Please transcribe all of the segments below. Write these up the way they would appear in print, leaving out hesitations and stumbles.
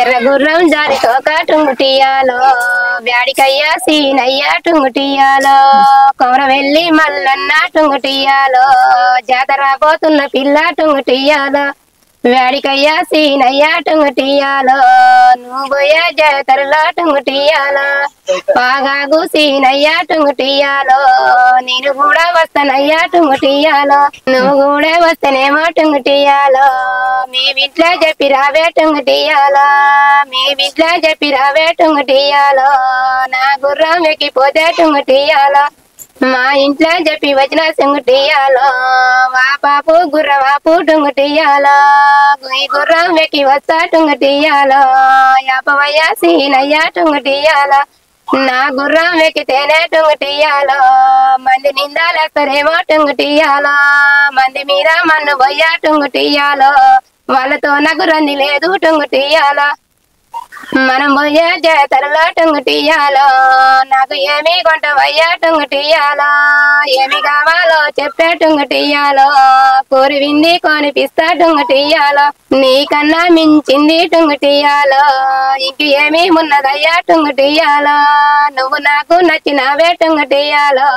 ఎర్రగుర్రం జారి తోక టుంగుటియాలో వ్యాడికయ్యా సీనయ్యా టుంగుటియాలో కొమర వెళ్ళి మల్లన్న టుంగుటియాలో జాతర పోతున్న పిల్ల టుంగుటియాలో వ్యాడికయ్యా సీనయ్యా టుంగుటియాలో నువ్వు పోయే జాతరలో టుంగుటియాలో బాగాగు సీనయ్యా టుంగుటియాలో నేను కూడా వస్తానయ్యా టుంగుటియాలో నువ్వు కూడా వస్తానేమో టుంగుటియాలో మీ బిడ్డ చెప్పి రావే టుంగుటియాలో మీ బిడ్డ చెప్పి రావే టుంగుటియాలో నా గుర్రం ఎక్కిపోతే టుంగుటియాలో మా ఇంట్లో చెప్పి వచ్చిన సింగుటియాలో వా పాపు గుర్ర వాపు టుంగుటియాలో ఈ గుర్రం వెక్కి వస్తా టుంగుటియాలో యాపవయ్యా సీనయ్యా టుంగుటియాలో నా గుర్రం వెక్కితేనే టుంగుటియాలో మంది నిందాలేస్తారేమో టుంగుటియాలో మంది మీద మన్ను పోయ్యా టుంగుటియాలో వాళ్ళతో నాకు రంది లేదు టుంగుటియాలో మనం పోయే జాతరలో టుంగుటియాలో నాకు ఏమి కొంటవయ్యా టుంగుటియాలో ఏమి కావాలో చెప్పే టుంగుటియాలో కోరి వింది కొనిపిస్తా టుంగుటియాలో నీకన్నా మించింది టుంగుటియాలో ఇంక ఏమి ఉన్నదయ్యా టుంగుటియాలో నువ్వు నాకు నచ్చినవే టుంగుటియాలో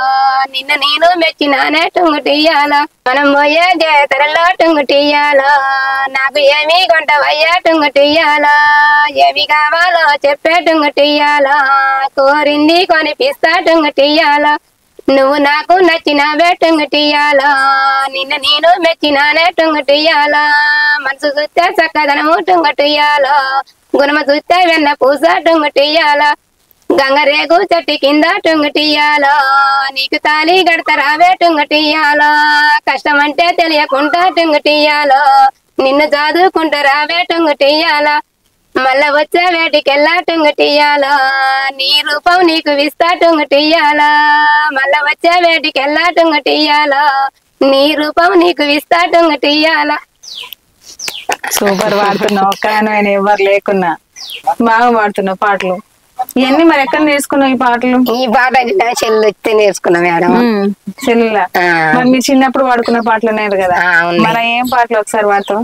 నిన్ను నేను మెచ్చినానే టుంగుటియాలో మనం పోయే జాతరలో టుంగుటియాలో నాకు ఏమి కొంటవయ్యా టుంగుటియాలో ఏమి కావాలో చెప్పే టుంగుటియాలో కోరింది కొనిపిస్తా టుంగుటియాలో నువ్వు నాకు నచ్చినవే టుంగుటియాలో నిన్న నేను మెచ్చినానే టుంగుటియాలో మనసు చూస్తే చక్కదనము టుంగుటియాలో గుణమ చూస్తే వెన్న పూస టుంగుటియాలో గంగరేగు చెట్టు కింద టుంగుటియాలో నీకు తాళి గడతరావే టుంగుటియాలో కష్టం అంటే తెలియకుండా టుంగుటియాలో నిన్ను చదువుకుంటారావే టుంగుటియాలో మళ్ళా వచ్చే వేటికెళ్ళా టుంగుటియాలో నీ రూపం నీకు విస్తా టుంగుటియాలో మళ్ళా వచ్చే వేటికెళ్ళా టుంగుటియాలో నీ రూపం నీకు విస్తా టుంగుటియాలో. సూపర్ పాడుతున్నావు ఒక్కదాని ఎవరు లేకున్నా బాగా పాడుతున్నావు పాటలు. ఇవన్నీ మరి ఎక్కడ నేర్చుకున్నావు ఈ పాటలు? ఈ పాట చెల్లు వచ్చి నేర్చుకున్నా మేడం. చెల్లులా మరి మీరు చిన్నప్పుడు పాడుకున్న పాటలు ఉన్నాయి కదా, మరి ఏం పాటలు ఒకసారి పాడతావు?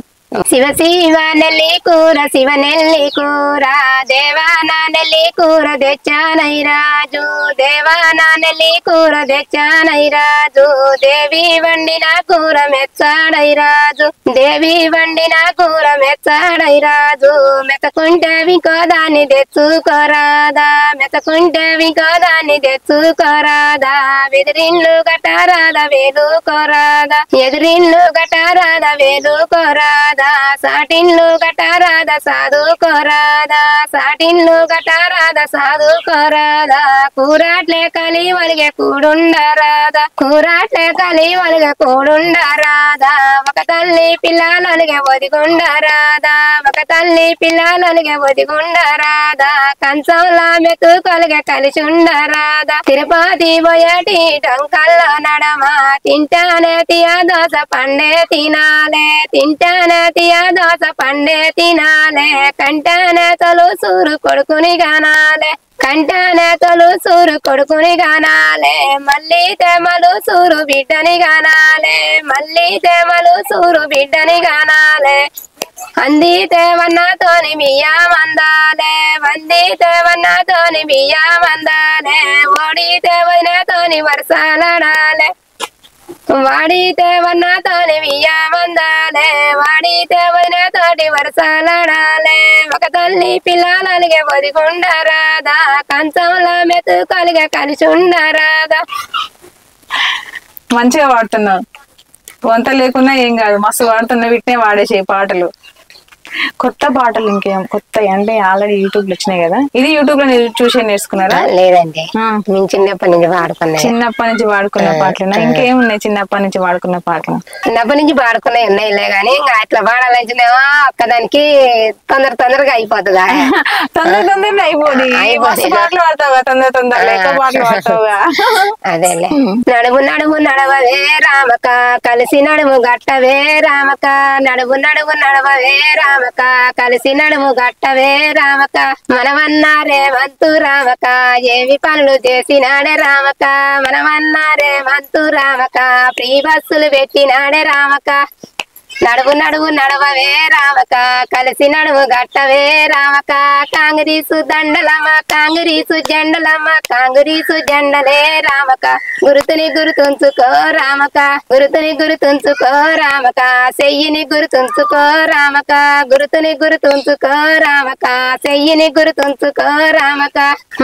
శివ శివ నెల్లి కూర శివ నెల్లి కూర దేవానా నెల్లి కూర తెచ్చానై రాజు దేవానా నెల్లి కూర తెచ్చానై రాజు దేవి వండిన కూర మెచ్చాడై రాజు దేవి వండిన కూర మెచ్చాడై రాజు మెతకుంటే ఇంకో దాన్ని తెచ్చుకోరాదా మెతకుంటే ఇంకో దాన్ని తెచ్చుకోరాదా ఎదురిన్లు గటారాదా వేలుకోరాదా ఎదురిన్లు గటారాదా వేలుకోరాదా సాటిన్లు గటారాదా సాధుకోరాదా సాటిన్లు గటారాదా సాధుకోరాదా కూరాట్లే కలి వలిగే కూడుండరాదా కూరాట్లే కలి వలిగే కూడుండరాదా ఒక తల్లి పిల్లలొలిగే ఒదిగుండరాదా ఒక తల్లి పిల్లలొలిగే ఒదిగుండరాదా కంచంలా మెతు కొలిగే కలిసి ఉండరాదా తిరుపతి పోయేటి టంకల్లో నడమా తింటానే తియా దోస పండే తినాలే తింటానే తియా దోస పండే తినాలే కంటానే తొలు సూరు కొడుకుని గానాలే కంటానే తొలు సూరు కొడుకుని గానాలే మళ్ళీ తెమలు సూరు బిడ్డని గానాలే మళ్ళీ తెమలు సూరు బిడ్డని గానాలే అందితే వన్నతోని బియ్యం అందాలే వందితే వన్నతోని బియ్యం అందాలే ఓడితే వదినతోని వర్షాలడాలే వాడితే వన్నతోని బియ్యం అందాలే వాడితే వదినతోటి వర్షాలడాలే ఒక తల్లి పిల్లలలిగే ఒదిగుండరాదా కంచంలో మెతు కలిగే కలిసి ఉండరాదా. మంచిగా పాడుతున్నావు, వంత లేకున్నా ఏం కాదు, మస్తు పాడుతున్నా వీటినే వాడేసే పాటలు. కొత్త పాటలు ఇంకేం కొత్త అంటే ఆల్రెడీ యూట్యూబ్ లో వచ్చినాయి కదా, ఇది యూట్యూబ్ లో చూసే నేర్చుకున్నారా? లేదండి, నేను చిన్నప్పటి నుంచి పాడుకున్నా. చిన్నప్పటి నుంచి పాడుకున్న పాటలు ఇంకేమున్నాయి? చిన్నప్పటి నుంచి పాడుకున్న పాటలు చిన్నప్పటి నుంచి పాడుకున్నాయి ఉన్నాయిలే కానీ ఇంకా అట్లా పాడాలంటేనేమో ఒక్కదానికి తొందరగా అయిపోతుందా? తొందరగా అయిపోయి పాటలు పాడతావుగా, తొందరగా ఎక్కువ పాటలు పాడతావుగా. అదేలే. నడుము నడుము నడవవే రామక కలిసి నడుము గట్టవే రామక నడుము నడుము నడవవే రామక కలిసి నడుము గట్టవే రామక మనమన్నారే వంతు రామక ఏవి పనులు చేసినాడే రామక మనమన్నారే వంతు రామక ఫ్రీ బస్సులు పెట్టినాడే రామక నడువు నడువు నడవవే రామక కలిసి నడువు గట్టవే రామక కాంగ్రీసు దండలమ్మ కాంగ్రీసు జెండలమ్మ కాంగ్రీసు జెండలే రామక గురుతుని గురుతుంచుకో రామక గురుతుని గురుతుంచుకో రామక చెయ్యిని గురుతుంచుకో రామక గురుతుని గురుతుంచుకో రామక చెయ్యిని గురుతుంచుకో రామక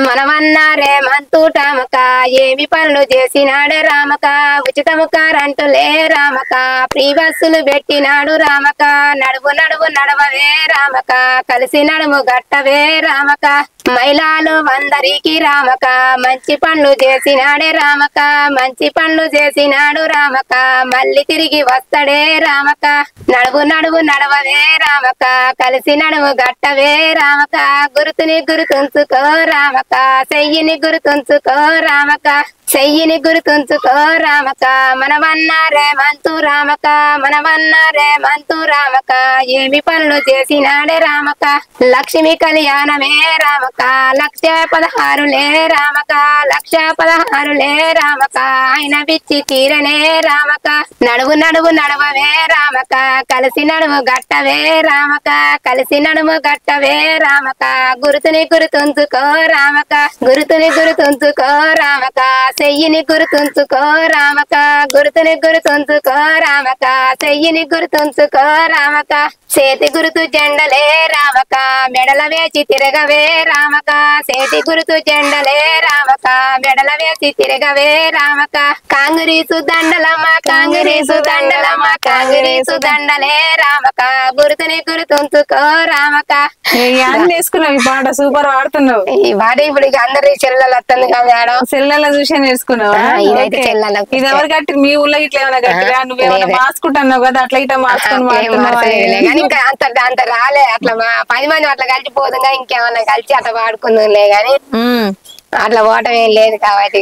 మనమన్నారే మంతుటామక ఏమి పనులు చేసినాడే రామక ఉచితము కరెంటులే రామక ఫ్రీ బస్సులు పెట్టినాడు రామక నడువు నడువు నడవవే రామక కలిసి నడుము గట్టవే రామక మహిళలు అందరికి రామక మంచి పనులు చేసినాడే రామక మంచి పనులు చేసినాడు రామక మళ్ళీ తిరిగి వస్తాడే రామక నడువు నడువు నడవవే రామక కలిసి నడుము గట్టవే రామక గురుతుని గురుతుంచుకో రామక చెయ్యిని గురుతుంచుకో రామక చెయ్యిని గురుతుంచుకో రామక మనమన్నారే మంతు రామక మనమన్నారే మంతు రామక ఏమి పనులు చేసినాడే రామక లక్ష్మి కళ్యాణమే రామక 1,16,000లే రామక 1,16,000లే రామక ఆయన పిచ్చి తీరనే రామక నడువు నడువు నడవవే రామక కలిసి నడుము గట్టవే రామక కలిసి నడుము గట్టవే రామక గురుతుని గురుతుంచుకో రామక గురుతుని గురుతుంచుకో రామక చెయ్యిని గురుతుంచుకో రామక గురుతుని గురుతుంచుకో రామక చెయ్యిని గురుతుంచుకో రామక చేతి గురుతు జెండలే రామక మెడల వేచి తిరగవే రామక చేతి గురుతు జెండలే రామక మెడల వేచి తిరగవే రామక కాంగ్రీసు దండలమ్మ కాంగ్రీసు దండలమ్మ కాంగ్రీసు దండలే రామక గురుతుని గురుతుంచుకో రామక నేర్చుకున్నావు ఈ పాట సూపర్ పాడుతున్నావు ఈ పాట ఇప్పుడు ఇక అందరి చెల్లెలు వస్తుంది కదా మేడం సెల్లెల చూసే నేర్చుకున్నావు ఇదైతే చెల్లెలకు ఇది ఎవరు కట్టి మీ ఊళ్ళో ఇట్లా ఏమైనా కట్టిరా నువ్వేమైనా మార్చుకుంటున్నావు కదా అట్లా ఇట్లా మార్చుకొని కానీ ఇంకా అంత రాలే అట్లా 10 మంది అట్లా కలిసిపోతుందా ఇంకేమన్నా కలిసి అట్లా పాడుకుందాంలే గాని అట్లా పోవటం ఏం లేదు కాబట్టి